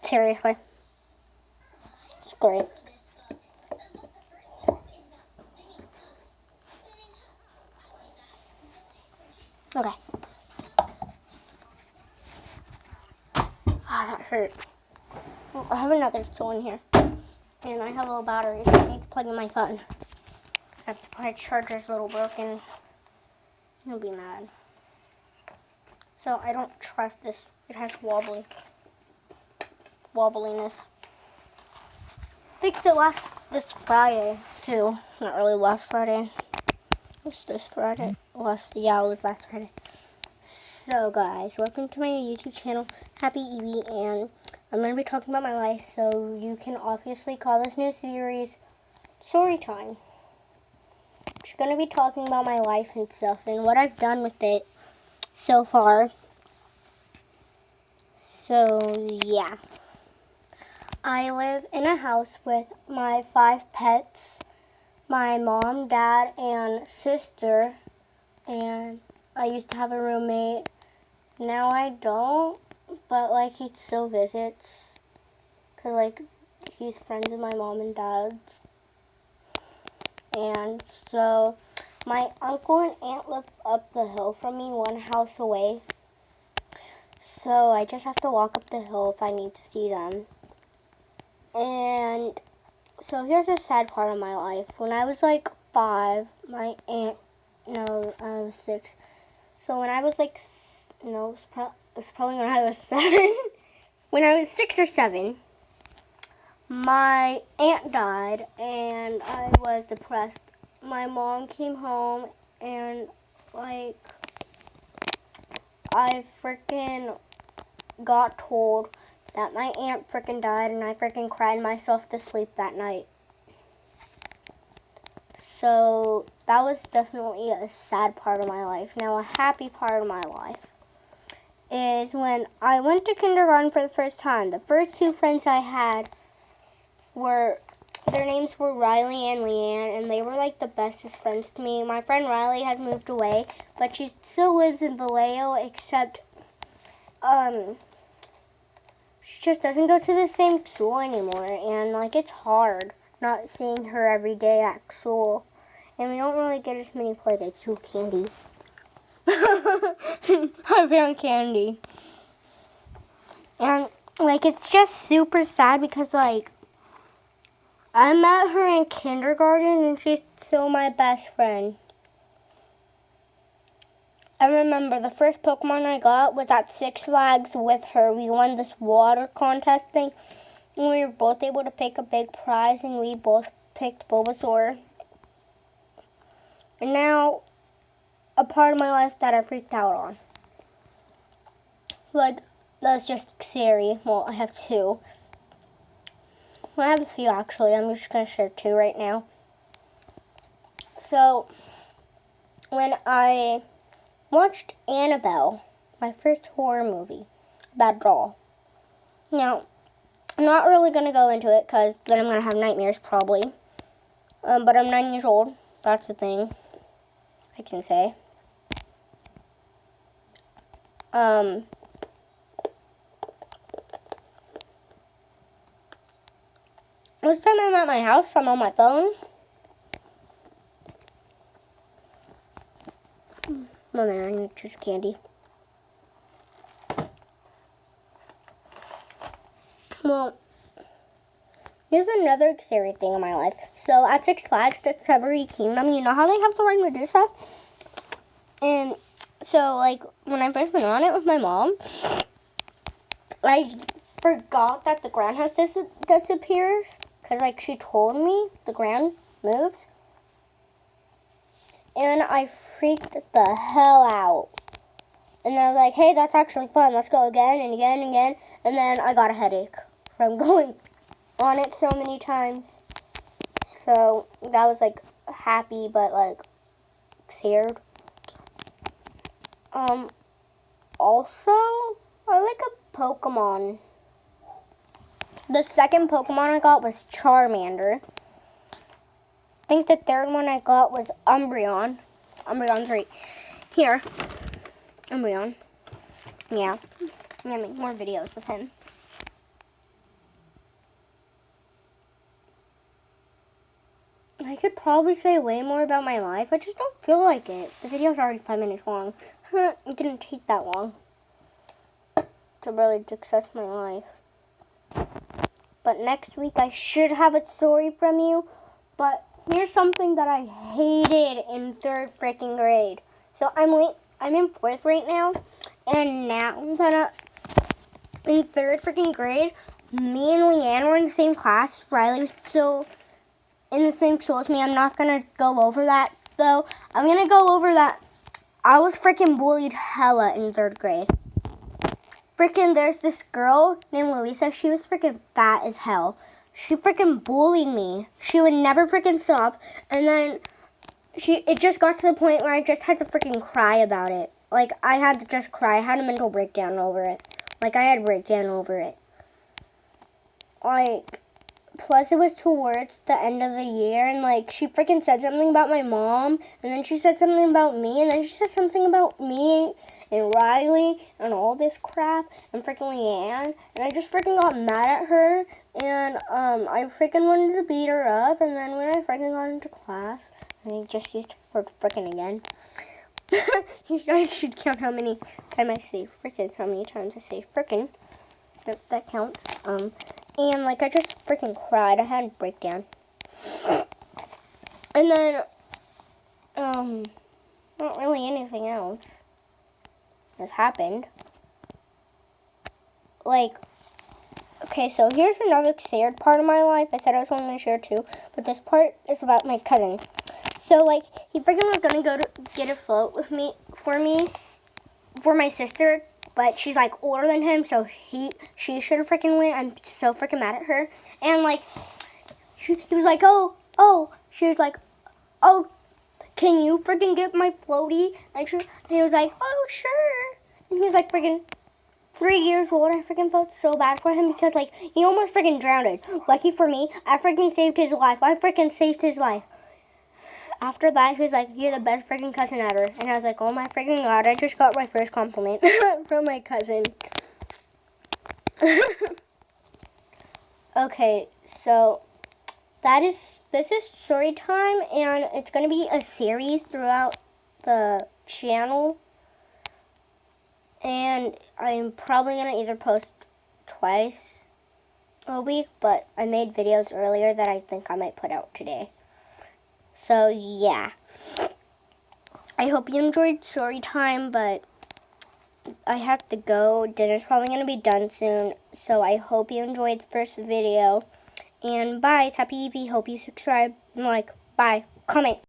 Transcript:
Seriously. It's great. Okay. Ah, that hurt. Oh, I have another tool in here. And I have a little battery, so I need to plug in my phone. If my charger's a little broken, he'll be mad. So I don't trust this. It has wobbliness. I think it last this Friday too. Not really last Friday. It was this Friday. It was last Friday. So guys, welcome to my YouTube channel, Happy Evie, and I'm going to be talking about my life, so you can obviously call this new series Story Time. I'm just going to be talking about my life and stuff and what I've done with it so far. So yeah. I live in a house with my 5 pets, my mom, dad, and sister, and I used to have a roommate. Now I don't, but like he still visits, cause like he's friends with my mom and dad's. And so my uncle and aunt live up the hill from me, one house away. So I just have to walk up the hill if I need to see them. And so here's a sad part of my life. When I was like 5, my aunt, no, I was 6. So when I was like, no, it was probably when I was 7. When I was 6 or 7, my aunt died and I was depressed. My mom came home and like, I freaking got told that my aunt freaking died, and I freaking cried myself to sleep that night. So that was definitely a sad part of my life. Now a happy part of my life is when I went to kindergarten for the first time. The first 2 friends I had their names were Riley and Leanne, and they were like the bestest friends to me. My friend Riley has moved away, but she still lives in Vallejo, except she just doesn't go to the same school anymore, and like it's hard not seeing her every day at school, and we don't really get as many playdates. Ooh, candy. I found candy. And like it's just super sad because like I met her in kindergarten and she's still my best friend. I remember the first Pokemon I got was at Six Flags with her. We won this water contest thing, and we were both able to pick a big prize, and we both picked Bulbasaur. And now, a part of my life that I freaked out on. Like, that's just scary. Well, I have 2. Well, I have a few, actually. I'm just going to share 2 right now. So, when I watched Annabelle, my first horror movie about a doll. Now, I'm not really going to go into it because then I'm going to have nightmares probably. But I'm 9 years old. That's the thing I can say. This time I'm at my house, I'm on my phone. Oh man, I need to choose candy. Well, here's another scary thing in my life. So at Six Flags, Discovery Kingdom, you know how they have the Ride Medusa? And so like when I first went on it with my mom, I forgot that the ground has disappeared. Because like she told me the ground moves. And I freaked the hell out. And then I was like, hey, that's actually fun. Let's go again and again and again. And then I got a headache from going on it so many times. So that was like happy but like scared. Also, I like a Pokemon. The second Pokemon I got was Charmander. I think the third one I got was Umbreon. Umbreon's right here. Umbreon. Yeah. I'm going to make more videos with him. I could probably say way more about my life. I just don't feel like it. The video's already 5 minutes long. It didn't take that long to really discuss my life. But next week I should have a story from you. But here's something that I hated in 3rd freaking grade. So I'm in 4th right now, and now that I'm in 3rd freaking grade, me and Leanne were in the same class. Riley was still in the same school as me. I'm not gonna go over that though. I'm gonna go over that I was freaking bullied hella in 3rd grade. Freaking, there's this girl named Louisa. She was freaking fat as hell. She freaking bullied me. She would never freaking stop. And then it just got to the point where I just had to freaking cry about it. Like, I had to just cry. I had a mental breakdown over it. Like, I had a breakdown over it. Like, plus it was towards the end of the year, and like, she freaking said something about my mom, and then she said something about me, and then she said something about me and Riley and all this crap and freaking Leanne, and I just freaking got mad at her, and I freaking wanted to beat her up, and then when I freaking got into class, I just used for freaking again. You guys should count how many times I say freaking, how many times I say freaking. That counts. And like, I just freaking cried. I had a breakdown. And then, not really anything else has happened. Like, okay, so here's another sad part of my life. I said I was only going to share 2, but this part is about my cousin. So, like, he freaking was going to go to get a float with me, for my sister, but she's, like, older than him, so she should have freaking went. I'm so freaking mad at her. And, like, he was like, oh, she was like, oh, can you freaking get my floaty? And he was like, oh, sure. And he was, like, freaking 3 years old. I freaking felt so bad for him because, like, he almost freaking drowned. Lucky for me, I freaking saved his life. I freaking saved his life. After that, he was like, you're the best freaking cousin ever. And I was like, oh my freaking god, I just got my first compliment from my cousin. Okay, so this is story time, and it's going to be a series throughout the channel. And I'm probably going to either post twice a week, but I made videos earlier that I think I might put out today. So, yeah. I hope you enjoyed story time, but I have to go. Dinner's probably going to be done soon. So, I hope you enjoyed the first video. And bye. It's Happy Evie. Hope you subscribe and like. Bye. Comment.